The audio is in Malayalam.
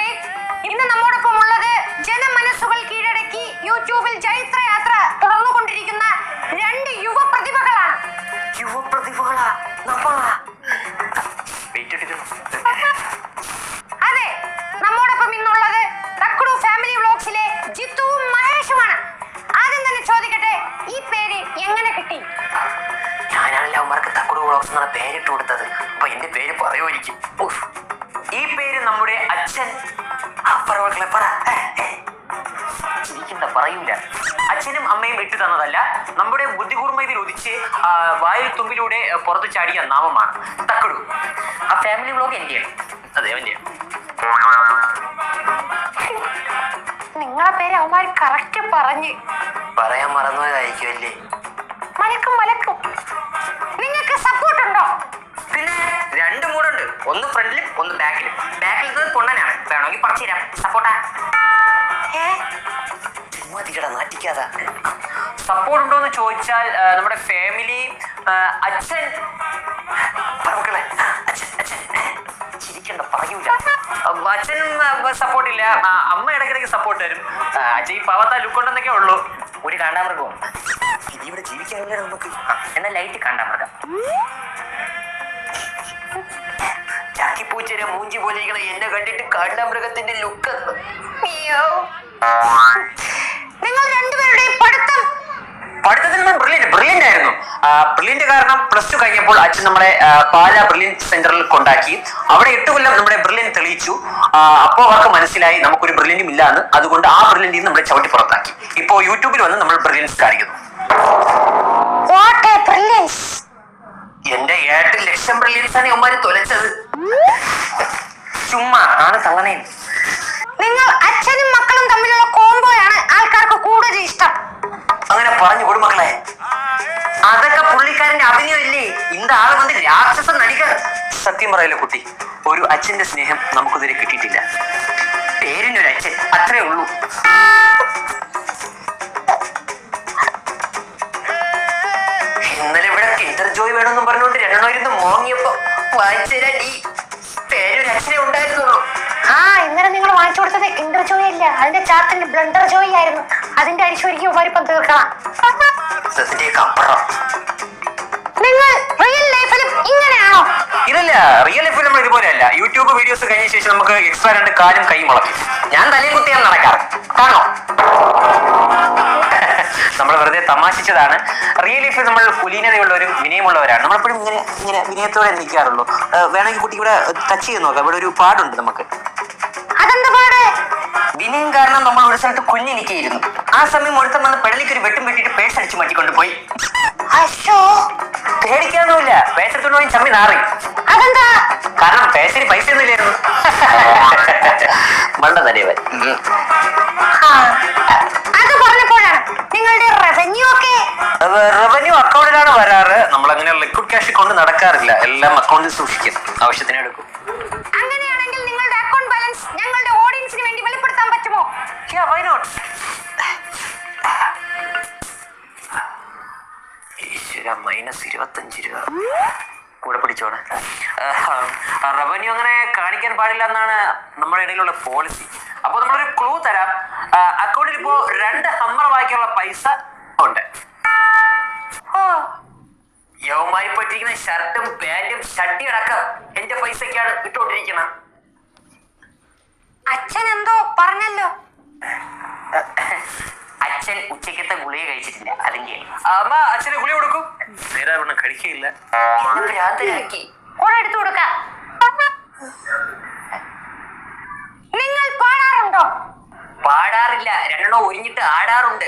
ലീഗ്. ഇന്ന് നമ്മോടൊപ്പം ഉള്ളത് ജനമനസ്സുകൾ കീഴടക്കി യൂട്യൂബിൽ ജൈത്രയാത്ര തുടർന്നുകൊണ്ടിരിക്കുന്ന രണ്ട് യുവപ്രതിഭകളാണ്. അതെ, നമ്മോടൊപ്പം ഇന്നുള്ളത് തക്കുടു ഫാമിലി വ്ലോഗ്സിലെ ജിത്തുവും മഹേഷുമാണ്. ആദ്യം തന്നെ ചോദിക്കട്ടെ, ഈ പേര് എങ്ങനെ കിട്ടി? ഞാനാണല്ലോ അവന്മാർക്ക് തക്കുടു വ്ലോഗ്സ് എന്ന പേരിട്ട് കൊടുത്തത്. അപ്പൊ എന്റെ പേര് പറയുമായിരിക്കും. ഈ പേര് നമ്മുടെ അച്ഛൻ പറയൂല. അച്ഛനും അമ്മയും ഇട്ടു തന്നതല്ല, നമ്മുടെ ബുദ്ധികൂർമ്മയിൽ ഉദിച്ച് വായു തുമ്പിലൂടെ പുറത്തു ചാടിയ നാമമാണ് തക്കുടു. ആ ഫാമിലി വ്ലോഗ് എന്റെയാണ്. അതെ, അവന്റെയാണ്. നിങ്ങളെ പേര് അവന്മാർ കറക്റ്റ് പറയാൻ മറന്നുപോയതായിരിക്കുമല്ലേ? മലക്കും. നിങ്ങൾക്ക് സപ്പോർട്ട് ഉണ്ടോ? പിന്നെ രണ്ട് മൂടുണ്ട്, ഒന്ന് ഫ്രണ്ടിലും ഒന്ന് ബാക്കിലും. ബാക്കിൽ പൊണ്ണനാണ്, വേണമെങ്കിൽ പറിച്ചു തരാം. സപ്പോർട്ടാ? നാറ്റിക്കാതാ. സപ്പോർട്ട് ഉണ്ടോ എന്ന് ചോദിച്ചാൽ നമ്മുടെ ഫാമിലി, അച്ഛൻ ചിരിക്കണ്ട, പറയൂല. അച്ഛനും സപ്പോർട്ടില്ല, അമ്മ ഇടയ്ക്കിടയ്ക്ക് സപ്പോർട്ട് തരും. അച്ഛൻ ഈ പാവത്താ ലുക്കൊണ്ടെന്നൊക്കെ ഉള്ളൂ. ഒരു കാണ്ടാമൃഗവും ഇനി ഇവിടെ ജീവിക്കാനില്ല നമുക്ക്. എന്നാൽ ലൈറ്റ് കാണ്ടാമൃഗം. ചാക്കിപ്പൂച്ചരെ മൂഞ്ചി പോലെ എന്നെ കണ്ടിട്ട് കാണ്ടാമൃഗത്തിന്റെ ലുക്ക്. നിങ്ങൾ രണ്ടുപേരുടെയും പഠിത്തത്തിൽ ബ്രില്യന്റ് ആയിരുന്നു. ബ്രില്യന്റ് കാരണം +2 കഴിഞ്ഞപ്പോൾ അച്ഛൻ നമ്മളെ പാലാ ബ്രില്യന്റ് സെന്ററിൽ കൊണ്ടാക്കി. അവിടെ 8 കൊല്ലം നമ്മുടെ ബ്രില്യന്റ് തെളിയിച്ചു. അപ്പോൾ അവർക്ക് മനസ്സിലായി നമുക്കൊരു ബ്രില്യന്റും ഇല്ലാന്ന്. അതുകൊണ്ട് ആ ബ്രില്യന്റിൽ നമ്മളെ ചവിട്ടി പുറത്താക്കി. ഇപ്പോ യൂട്യൂബിൽ വന്ന് നമ്മൾ ബ്രില്യൻസ് കാണിക്കുന്നു. എന്റെ 8 ലക്ഷം ബ്രില്യൻസ് ആണ് ഇവന്മാര് തൊലച്ചത്. ചുമ്മാ ആണ് തള്ളണേ. നിങ്ങൾ അച്ഛനും മക്കളും തമ്മിലുള്ള കോംബോയാണ് ആൾക്കാർക്ക് കൂടുതൽ ഇഷ്ടം. അങ്ങനെ പറഞ്ഞു കൊടുമക്കളെ. അതൊക്കെ പുള്ളിക്കാരന്റെ അഭിനയമില്ലേ? ഇന്ന ആള് വന്ന് രാക്ഷസ നടികൾ. സത്യം പറയല്ലോ കുട്ടി, ഒരു അച്ഛന്റെ സ്നേഹം നമുക്കിതുവരെ കിട്ടിയിട്ടില്ല. പേരിനൊരു അച്ഛൻ, അത്രേ ഉള്ളൂ. ഇന്നലെ ഇവിടെ കിൻഡർ ജോയ് വേണമെന്നും പറഞ്ഞുകൊണ്ട് രണ്ടെണ്ണമായിരുന്നു മോങ്ങിയപ്പോ വായിച്ചുതരാൻ ഈ പേരൊരു അച്ഛനെ ഉണ്ടായിരുന്നുള്ളൂ. ഇന്നലെ നിങ്ങൾ വാങ്ങിച്ചു കൊടുത്തത് കിൻഡർ ജോയ് അല്ല, അതിന്റെ ചാർട്ടിന്റെ ബ്ലണ്ടർ ജോയ് ആയിരുന്നു. അതിന്റെ ഐശ്വര്യം ഉപരിപ്പം തീർക്കണം. നിങ്ങൾ റിയൽ ലൈഫിലും ഇങ്ങനെയാണോ? ഇല്ല, റിയൽ ലൈഫിൽ നമ്മൾ ഇതുപോലെയല്ല. യൂട്യൂബ് വീഡിയോസ് കഴിഞ്ഞ ശേഷം നമുക്ക് എക്സ്ട്രാ 2 കാലും കൈ മുളക്കും. ഞാൻ തലയും കുത്തിയാണ് നടക്കാറ്, കാണോ? നമ്മൾ വെറുതെ തമാശിച്ചതാണ്. റിയൽ ലൈഫിൽ നമ്മൾ കുലീനതയുള്ളവരും വിനയമുള്ളവരാണ്. നമ്മളെപ്പോഴും ഇങ്ങനെ വിനയത്തോടെ നിൽക്കാറുള്ളൂ. വേണമെങ്കിൽ കുട്ടി ഇവിടെ ടച്ച് ചെയ്ത് നോക്കാം. ഇവിടെ ഒരു പാടുണ്ട് നമുക്ക്. അതെന്താ പാട്? വിനയം കാരണം നമ്മൾ ഒരു സ്ഥലത്ത് കുഞ്ഞിനിക്കായിരുന്നു. ആ സമയം ഒരുത്തം വന്ന് പെടലിക്ക് ഒരു വെട്ടും വെട്ടിട്ട് പേഴ്സ് അടിച്ച് മാറ്റിക്കൊണ്ട് പോയി. പേടിക്കാനൊന്നുമില്ല, പേഴ്സ് എടുത്തോണ്ട് പോയി ചമ്മി നാറി. അതെന്താ? കാരണം പേഴ്സിന് പൈസ ഒന്നുമില്ലായിരുന്നു. മണ്ട തലവൻ. അത് പറഞ്ഞപ്പോഴാണ് നിങ്ങളുടെ റവന്യൂ അക്കൗണ്ടിലാണ് വരാറ്. നമ്മളങ്ങനെ ലിക്വിഡ് ക്യാഷ് കൊണ്ട് നടക്കാറില്ല. എല്ലാം അക്കൗണ്ടിൽ സൂക്ഷിക്കും, ആവശ്യത്തിന് എടുക്കും. അങ്ങനെയാണെങ്കിൽ നിങ്ങളുടെ അക്കൗണ്ട് ബാലൻസ് ഞങ്ങളുടെ ഓഡിയൻസിന് വേണ്ടി വെളിപ്പെടുത്താൻ പറ്റുമോ? Why not? -25 രൂപ കൂടെ പിടിച്ചോടെ. റവന്യൂ അങ്ങനെ കാണിക്കാൻ പാടില്ല എന്നാണ് നമ്മുടെ ഇടയിലുള്ള പോളിസി. അപ്പൊ നമ്മളൊരു ക്ലൂ തരാം. അക്കൗണ്ടിൽ ഇപ്പോ 2 ഹമ്മർ വാങ്ങിക്കാനുള്ള പൈസ ഉണ്ട്. യവമായി പറ്റിയിരിക്കുന്ന ഷർട്ടും പാന്റും ഷട്ടി അടക്കം എന്റെ പൈസക്കാണ് ഇട്ടോണ്ടിരിക്കണം. അച്ഛൻ എന്തോ പറഞ്ഞല്ലോ. അച്ഛൻ ഉച്ചക്കത്തെ ഗുളിക കഴിച്ചിട്ടില്ല, അല്ലെങ്കിൽ അമ്മ അച്ഛന് ഗുളിക കൊടുക്കും. നേരെ കഴിക്കില്ല. എടുത്തു കൊടുക്കാം. നിങ്ങൾ പാടാറുണ്ടോ? പാടാറില്ല, 2 ഒരിഞ്ഞിട്ട് ആടാറുണ്ട്.